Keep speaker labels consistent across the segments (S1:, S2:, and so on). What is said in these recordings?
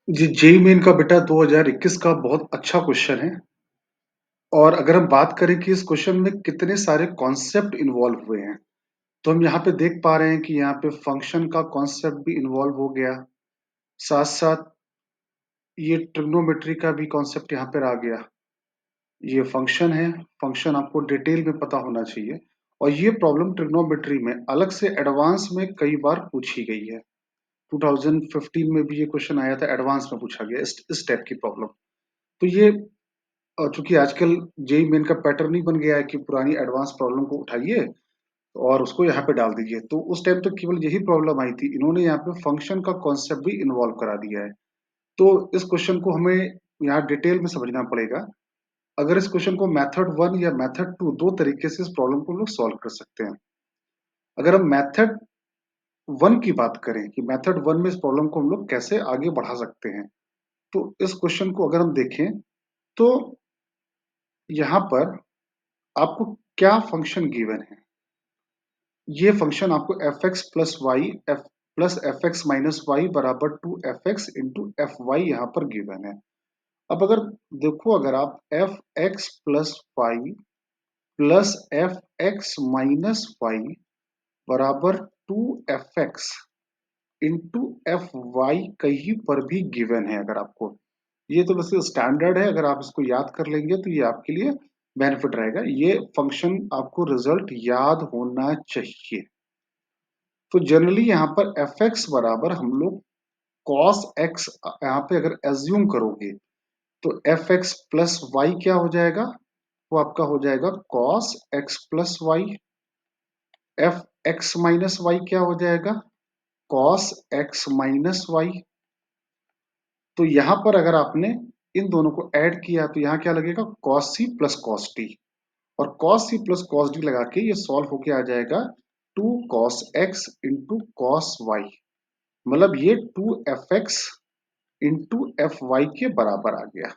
S1: जी, JEE main का बेटा 2021 का बहुत अच्छा क्वेश्चन है। और अगर हम बात करें कि इस क्वेश्चन में कितने सारे कॉन्सेप्ट इन्वॉल्व हुए हैं, तो हम यहाँ पे देख पा रहे हैं कि यहाँ पे फंक्शन का कॉन्सेप्ट भी इन्वॉल्व हो गया। साथ-साथ ये ट्रिग्नोमेट्री का भी कॉन्सेप्ट यहाँ पर आ गया। ये फंक्शन है, फंक्शन आपको डिटेल में पता होना चाहिए। और ये प्रॉब्लम ट्रिग्नोमेट्री में अलग से एडवांस में कई बार पूछी गई है। 2015 में भी ये क्वेश्चन आया था, एडवांस में पूछा गया इस टाइप की प्रॉब्लम। तो ये चूंकि आजकल जेई मेन का पैटर्न ही बन गया है कि पुरानी एडवांस प्रॉब्लम को उठाइए और उसको यहाँ पे डाल दीजिए, तो उस टाइम तो केवल यही प्रॉब्लम आई थी। इन्होंने यहाँ पे फंक्शन का कॉन्सेप्ट भी इन्वॉल्व करा दिया है। तो इस क्वेश्चन को हमें यहाँ डिटेल में समझना पड़ेगा। अगर इस क्वेश्चन को मेथड वन या मेथड टू, दो तरीके से इस प्रॉब्लम को हम लोग सॉल्व कर सकते हैं। अगर हम मेथड वन की बात करें कि मेथड वन में इस प्रॉब्लम को हम लोग कैसे आगे बढ़ा सकते हैं, तो इस क्वेश्चन को अगर हम देखें तो यहाँ पर आपको क्या फंक्शन गिवन है। ये फंक्शन आपको f x plus y f plus f x minus y बराबर two f x into f y यहाँ पर गिवन है। अब अगर देखो, अगर आप f x plus y plus f x minus y बराबर two f x into f y कहीं पर भी गिवन है, अगर आपको ये तो वैसे स्टैंडर्ड है, अगर आप इसको याद कर लेंगे तो ये आपके लिए बेनिफिट रहेगा। ये फंक्शन आपको रिजल्ट याद होना चाहिए। तो जनरली यहाँ पर एफ एक्स बराबर हम लोग कॉस एक्स यहाँ पे अगर एज्यूम करोगे तो एफ एक्स प्लस वाई क्या हो जाएगा, वो आपका हो जाएगा cos x plus y. F x minus y क्या हो जाएगा, कॉस एक्स माइनस वाई। तो यहां पर अगर आपने इन दोनों को ऐड किया तो यहाँ क्या लगेगा, cos C plus cos T. और cos C plus cos D लगा के ये सॉल्व होके आ जाएगा two cos x into cos y. मतलब ये two f x into f y के बराबर आ गया,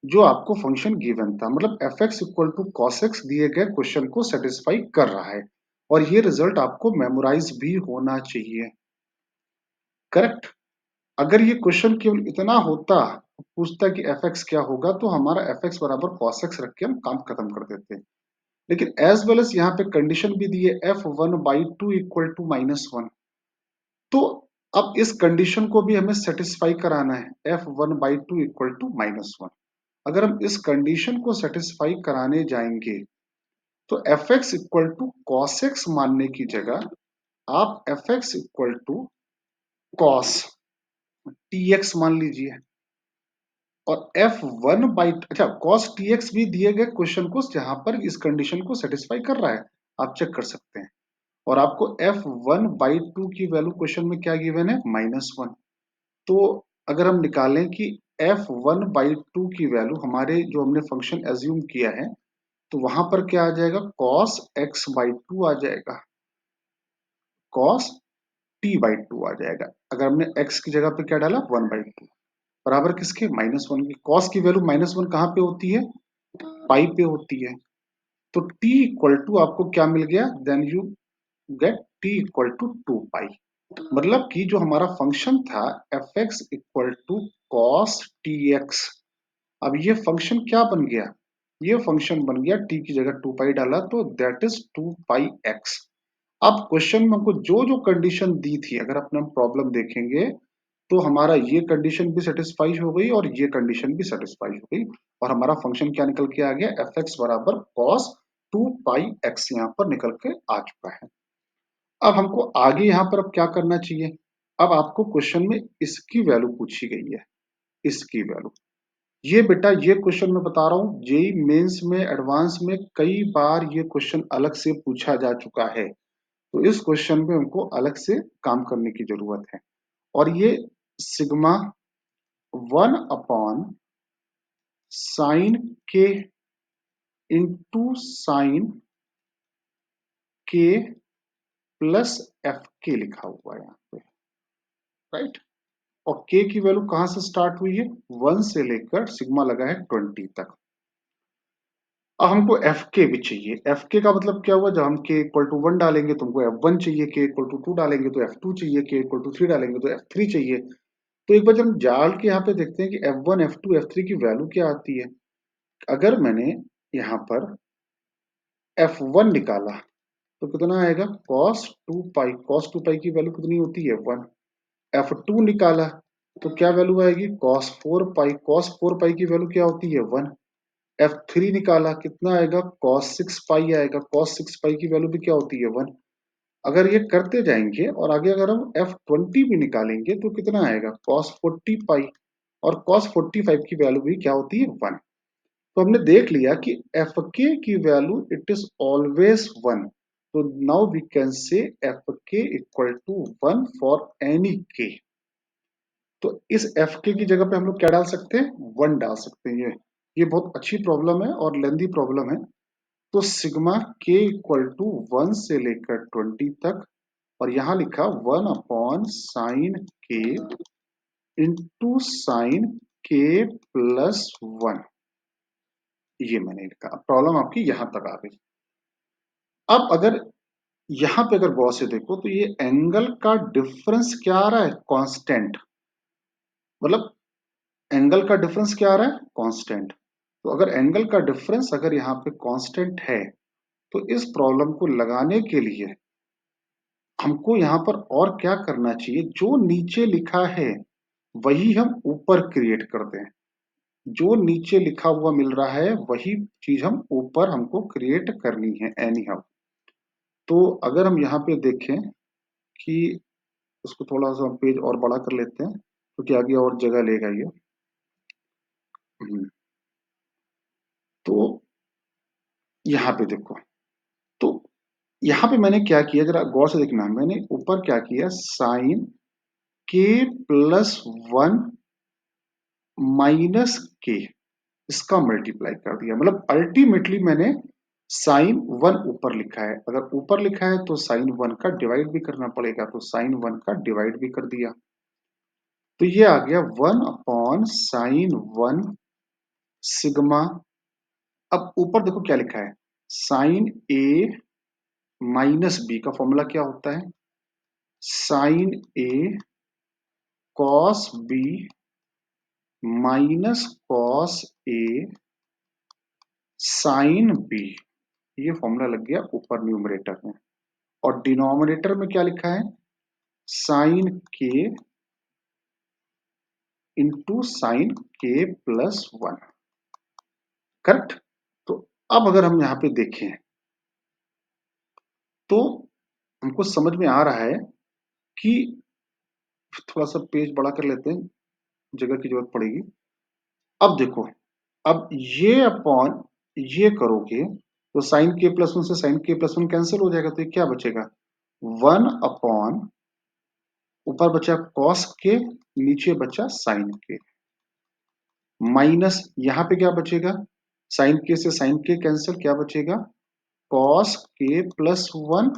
S1: जो आपको फंक्शन गिवन था। मतलब f x equal to cos x दिए गए क्वेश्चन को सेटिस्फाई कर रहा है। और ये रिजल्ट आपको मेमोराइज भी होना चाहिए। करेक्ट। अगर ये क्वेश्चन केवल इतना होता, पूछता कि एफ एक्स क्या होगा, तो हमारा एफ एक्स बराबर कॉस एक्स रख के हम काम खत्म कर देते। लेकिन एज वेल एज यहाँ पे कंडीशन भी दी है f one by two equal to minus one. तो अब इस कंडीशन को भी हमें सेटिस्फाई कराना है, f one by two equal to minus one. अगर हम इस कंडीशन को सेटिस्फाई कराने जाएंगे तो f x equal to cos x मानने की जगह आप f x equal to cos t x मान लीजिए। और एफ वन बाई, अच्छा, कॉस टी एक्स भी दिए गए क्वेश्चन को जहां पर इस कंडीशन को सेटिस्फाई कर रहा है, आप चेक कर सकते हैं। और आपको एफ वन बाई टू की वैल्यू क्वेश्चन में क्या गिवन है, माइनस वन। तो अगर हम निकालें कि एफ वन बाई टू की वैल्यू हमारे जो हमने फंक्शन एज्यूम किया है, तो वहां पर क्या आ जाएगा, कॉस एक्स बाई टू आ जाएगा, कॉस टी बाई टू आ जाएगा। अगर हमने एक्स की जगह पे क्या डाला, वन बाई टू, बराबर किसके, माइनस वन की। कॉस की वैल्यू माइनस वन कहाँ पे होती है, पाई पे होती है। तो t इक्वल टू आपको क्या मिल गया, then you get t equal to two pi. मतलब कि जो हमारा फंक्शन था f x equal to cos t x, अब ये फंक्शन क्या बन गया, ये फंक्शन बन गया t की जगह टू पाई डाला तो that is two pi x. अब क्वेश्चन में हमको जो जो कंडीशन दी थी, अगर अपने हम प्रॉब्लम देखेंगे तो हमारा ये कंडीशन भी सेटिस्फाई हो गई और ये कंडीशन भी सेटिस्फाई हो गई। और हमारा फंक्शन क्या निकल के आ गया, एफ एक्स बराबर कॉस टू पाई एक्स यहाँ पर निकल के आ चुका है। अब हमको आगे यहाँ पर अब क्या करना चाहिए, अब आपको क्वेश्चन में इसकी वैल्यू पूछी गई है, इसकी वैल्यू। ये बेटा, ये क्वेश्चन मैं बता रहा हूँ जेई मेंस में एडवांस में कई बार ये क्वेश्चन अलग से पूछा जा चुका है। तो इस क्वेश्चन में हमको अलग से काम करने की जरूरत है। और ये सिग्मा वन अपॉन साइन के इंटू साइन के प्लस एफ के लिखा हुआ है यहाँ पे, राइट। और के की वैल्यू कहां से स्टार्ट हुई है, वन से लेकर सिग्मा लगा है 20 तक। अब हमको एफ के भी चाहिए। एफ के का मतलब क्या हुआ, जब हम के इक्वल टू वन डालेंगे तो हमको एफ वन चाहिए, के इक्वल टू टू डालेंगे तो एफ टू चाहिए, के इक्वल टू थ्री डालेंगे तो एफ थ्री चाहिए। तो एक बार जब हम जाल के यहाँ पे देखते हैं कि F1 F2 F3 की वैल्यू क्या आती है। अगर मैंने यहाँ पर F1 निकाला तो कितना आएगा cos 2 पाई की वैल्यू कितनी होती है 1। F2 निकाला तो क्या वैल्यू आएगी cos 4 पाई की वैल्यू क्या होती है 1। F3 निकाला कितना आएगा cos 6 पाई आएगा, cos 6 पाई की वैल्यू भी क्या होती है 1। अगर ये करते जाएंगे और आगे अगर हम F20 भी निकालेंगे तो कितना आएगा cos 40 पाई, और cos 45 की वैल्यू भी क्या होती है 1। तो हमने देख लिया कि एफ के की वैल्यू इट इज ऑलवेज 1। तो now we can say f k equal to 1 for any k. तो इस एफ के की जगह पे हम लोग क्या डाल सकते हैं 1 डाल सकते हैं। ये बहुत अच्छी प्रॉब्लम है और लेंदी प्रॉब्लम है। तो सिग्मा के इक्वल टू 1 से लेकर 20 तक, और यहां लिखा 1 अपॉन साइन के इंटू साइन के प्लस 1। ये मैंने लिखा। प्रॉब्लम आपकी यहां तक आ गई। अब अगर यहां पे अगर गौर से देखो तो ये एंगल का डिफरेंस क्या आ रहा है कांस्टेंट, मतलब एंगल का डिफरेंस क्या आ रहा है कांस्टेंट। तो अगर एंगल का डिफरेंस अगर यहाँ पे कांस्टेंट है तो इस प्रॉब्लम को लगाने के लिए हमको यहाँ पर और क्या करना चाहिए, जो नीचे लिखा है वही हम ऊपर क्रिएट कर दें। जो नीचे लिखा हुआ मिल रहा है वही चीज हम ऊपर हमको क्रिएट करनी है एनी हाउ। तो अगर हम यहाँ पे देखें कि उसको थोड़ा सा पेज और बड़ा कर लेते हैं क्योंकि आगे और जगह लेगा ये। हम्म, तो यहाँ पे देखो, तो यहाँ पे मैंने क्या किया जरा गौर से देखना, मैंने ऊपर क्या किया साइन के प्लस 1 माइनस के, इसका मल्टीप्लाई कर दिया। मतलब अल्टीमेटली मैंने साइन 1 ऊपर लिखा है, अगर ऊपर लिखा है तो साइन 1 का डिवाइड भी करना पड़ेगा, तो साइन 1 का डिवाइड भी कर दिया। तो ये आ गया 1 अपॉन साइन 1 सिग्मा। अब ऊपर देखो क्या लिखा है, साइन ए माइनस बी का फॉर्मूला क्या होता है, sign A cos B minus cos A sine B. ये फॉर्मूला लग गया ऊपर न्यूमरेटर में। और डिनोमिनेटर में क्या लिखा है, साइन के इंटू साइन के प्लस 1। करेक्ट। तो अब अगर हम यहां पे देखें तो हमको समझ में आ रहा है कि थोड़ा सा पेज बड़ा कर लेते हैं, जगह की जरूरत पड़ेगी। अब देखो, अब ये अपॉन ये करोगे तो साइन के प्लस 1 से साइन के प्लस 1 कैंसिल हो जाएगा, तो ये क्या बचेगा 1 अपॉन ऊपर बचा कॉस के, नीचे बचा साइन के, माइनस यहां पे क्या बचेगा, साइन के से साइन के कैंसिल, क्या बचेगा कॉस के प्लस 1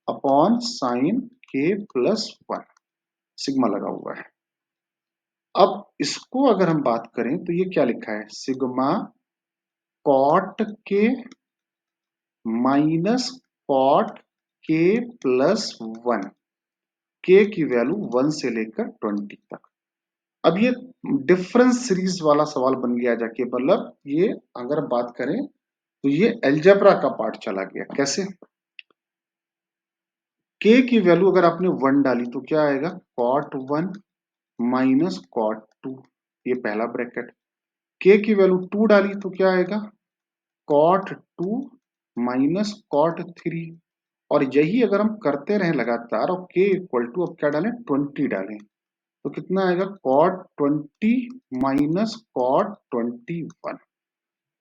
S1: अपॉन साइन के प्लस 1। सिग्मा लगा हुआ है। अब इसको अगर हम बात करें तो ये क्या लिखा है, सिग्मा कॉट के माइनस कॉट के प्लस 1। के की वैल्यू 1 से लेकर 20 तक। अब ये डिफरेंस सीरीज वाला सवाल बन गया जाके, मतलब ये अगर बात करें तो ये एल्जेब्रा का पार्ट चला गया। कैसे, के की वैल्यू अगर आपने 1 डाली तो क्या आएगा कॉट 1 माइनस कॉट 2, ये पहला ब्रैकेट। के की वैल्यू 2 डाली तो क्या आएगा कॉट 2 माइनस कॉट 3। और यही अगर हम करते रहें लगातार और के इक्वल टू अब क्या डालें 20 डालें तो कितना आएगा कॉट 20 माइनस कॉट 21।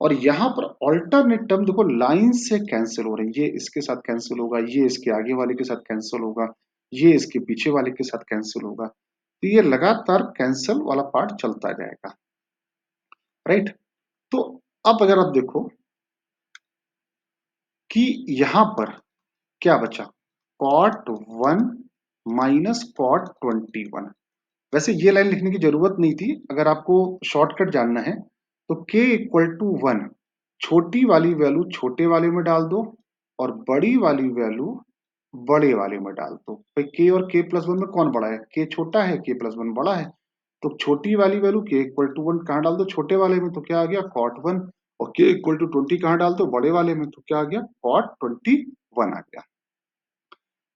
S1: और यहां पर ऑल्टरनेट टर्म देखो लाइन से कैंसिल हो रही है, ये इसके साथ कैंसिल होगा, ये इसके आगे वाले के साथ कैंसिल होगा, ये इसके पीछे वाले के साथ कैंसिल होगा। तो ये लगातार कैंसिल वाला पार्ट चलता जाएगा। राइट। तो अब अगर आप देखो कि यहां पर क्या बचा कॉट 1 माइनस कॉट 21। वैसे ये लाइन लिखने की जरूरत नहीं थी, अगर आपको शॉर्टकट जानना है तो k इक्वल टू 1 छोटी वाली वैल्यू छोटे वाले में डाल दो और बड़ी वाली वैल्यू बड़े वाले में डाल दो। भाई k और k प्लस 1 में कौन बड़ा है, k छोटा है k प्लस 1 बड़ा है। तो छोटी वाली वैल्यू के इक्वल टू 1 कहाँ डाल दो, छोटे वाले में, तो क्या आ गया cot 1, और के इक्वल टू 20 कहाँ डाल दो, बड़े वाले में, तो क्या आ गया cot 21 आ गया।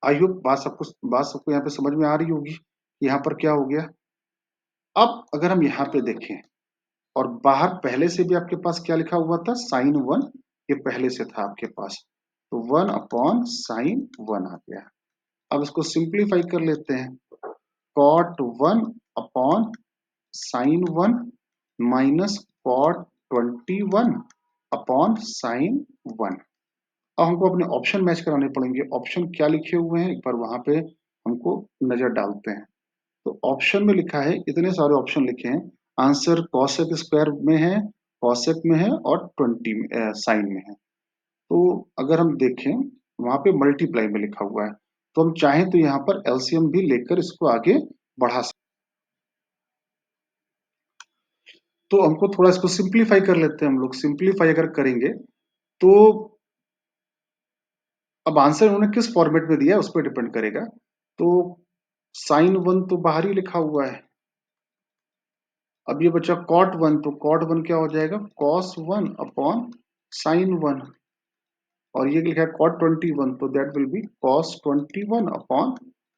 S1: आई होप बात सबको यहाँ पे समझ में आ रही होगी। यहाँ पर क्या हो गया, अब अगर हम यहाँ पे देखें और बाहर पहले से भी आपके पास क्या लिखा हुआ था, साइन 1, ये पहले से था आपके पास, तो 1 अपॉन साइन 1 आ गया। अब इसको सिंप्लीफाई कर लेते हैं, cot 1 upon sine 1 minus cot 21 upon sine 1। अब हमको अपने ऑप्शन मैच कराने पड़ेंगे, ऑप्शन क्या लिखे हुए हैं एक बार वहां पे हमको नजर डालते हैं। तो ऑप्शन में लिखा है, इतने सारे ऑप्शन लिखे हैं, आंसर कॉसेक स्क्वायर में है, कॉसेक में है और 20 में साइन में है। तो अगर हम देखें वहां पे मल्टीप्लाई में लिखा हुआ है, तो हम चाहें तो यहाँ पर एलसीएम भी लेकर इसको आगे बढ़ा सकते। तो हमको थोड़ा इसको सिंप्लीफाई कर लेते हैं हम लोग, सिंप्लीफाई अगर करेंगे तो अब आंसर उन्होंने किस फॉर्मेट में दिया है उस पर डिपेंड करेगा। तो साइन 1 तो बाहर ही लिखा हुआ है, अब ये बचा cot 1, तो cot 1 क्या हो जाएगा, cos 1 अपॉन साइन 1, और ये लिखा है cot 21, तो that will be cos 21 upon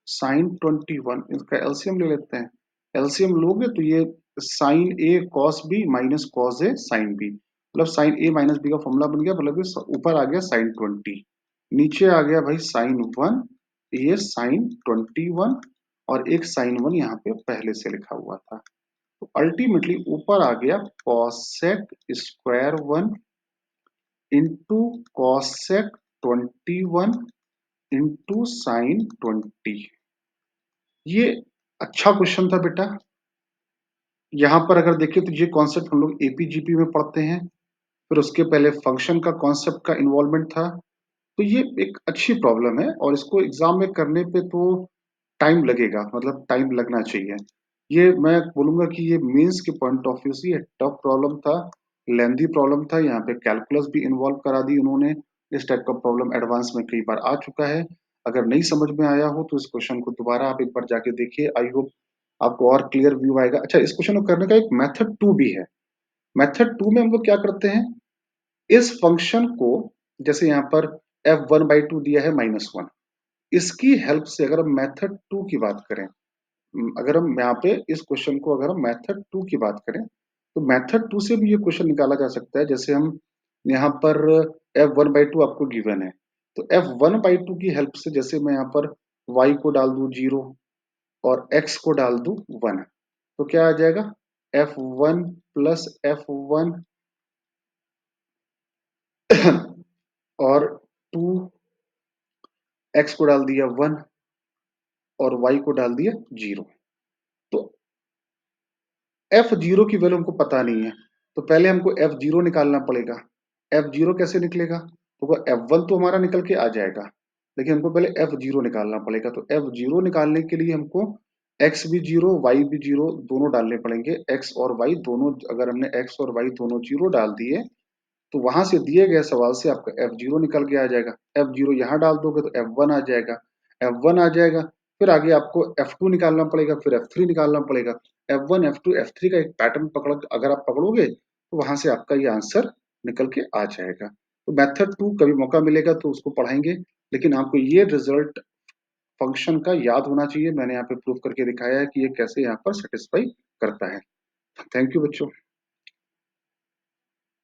S1: sine 21। इसका एलसीएम ले लेते हैं, एलसीएम लोगे तो ये साइन ए cos बी माइनस cos ए साइन बी, मतलब साइन ए माइनस बी का फॉर्मूला बन गया, मतलब ये ऊपर आ गया साइन 20, नीचे आ गया भाई साइन 1, ये साइन 21, और एक साइन 1 यहाँ पे पहले से लिखा हुआ था। तो अल्टीमेटली ऊपर आ गया cosec square 1 into cosec 21 into sine 20। ये अच्छा क्वेश्चन था बेटा। यहाँ पर अगर देखिए तो ये कॉन्सेप्ट हम लोग एपीजीपी में पढ़ते हैं, फिर उसके पहले फंक्शन का कॉन्सेप्ट का इन्वॉल्वमेंट था। तो ये एक अच्छी प्रॉब्लम है और इसको एग्जाम में करने पे तो टाइम लगेगा, मतलब टाइम लगना चाहिए। ये मैं बोलूंगा कि ये मेंस के पॉइंट ऑफ व्यू से ये टफ प्रॉब्लम था, लेंदी प्रॉब्लम था, यहाँ पे कैलकुलस भी इन्वॉल्व करा दी उन्होंने। इस टाइप का प्रॉब्लम एडवांस में कई बार आ चुका है। अगर नहीं समझ में आया हो तो इस क्वेश्चन को दोबारा आप एक बार जाके देखिए, आई होप आपको और क्लियर व्यू आएगा। अच्छा, इस क्वेश्चन को करने का एक मेथड 2 भी है। मेथड 2 में हम लोग क्या करते हैं, इस फंक्शन को, जैसे यहाँ पर f1/2 दिया है -1, इसकी हेल्प से अगर हम मेथड 2 की बात करें, अगर हम यहाँ पे इस क्वेश्चन को अगर हम मेथड 2 की बात करें, तो मेथड 2 से भी ये क्वेश्चन निकाला जा सकता है। जैसे हम यहाँ पर f1/2 आपको गिवन है, तो f1/2 की हेल्प से जैसे मैं यहाँ पर y को डाल दूं 0 और x को डाल दूं 1, तो क्या आ जाएगा, f1 प्लस f1 और 2, x को डाल दिया 1 और y को डाल दिया 0। तो f0 की वैल्यू हमको पता नहीं है, तो पहले हमको f0 निकालना पड़ेगा। f0 कैसे निकलेगा, तो f1 तो हमारा निकल के आ जाएगा, लेकिन हमको पहले f0 निकालना पड़ेगा। तो f0 निकालने के लिए हमको x भी 0 y भी 0 दोनों डालने पड़ेंगे। x और y दोनों, अगर हमने x और y दोनों 0 डाल दिए तो वहां से दिए गए सवाल से आपका f0 निकल के आ जाएगा। f0 यहाँ डाल दोगे तो f1 आ जाएगा, f1 आ जाएगा, फिर आगे आपको f2 निकालना पड़ेगा, फिर f3 निकालना पड़ेगा। f1 f2 f3 का एक पैटर्न पकड़, अगर आप पकड़ोगे तो वहां से आपका ये आंसर निकल के आ जाएगा। तो मेथड 2 कभी मौका मिलेगा तो उसको पढ़ाएंगे, लेकिन आपको ये रिजल्ट फंक्शन का याद होना चाहिए। मैंने यहाँ पे प्रूफ करके दिखाया है कि ये कैसे यहाँ पर सेटिस्फाई करता है। थैंक यू बच्चों।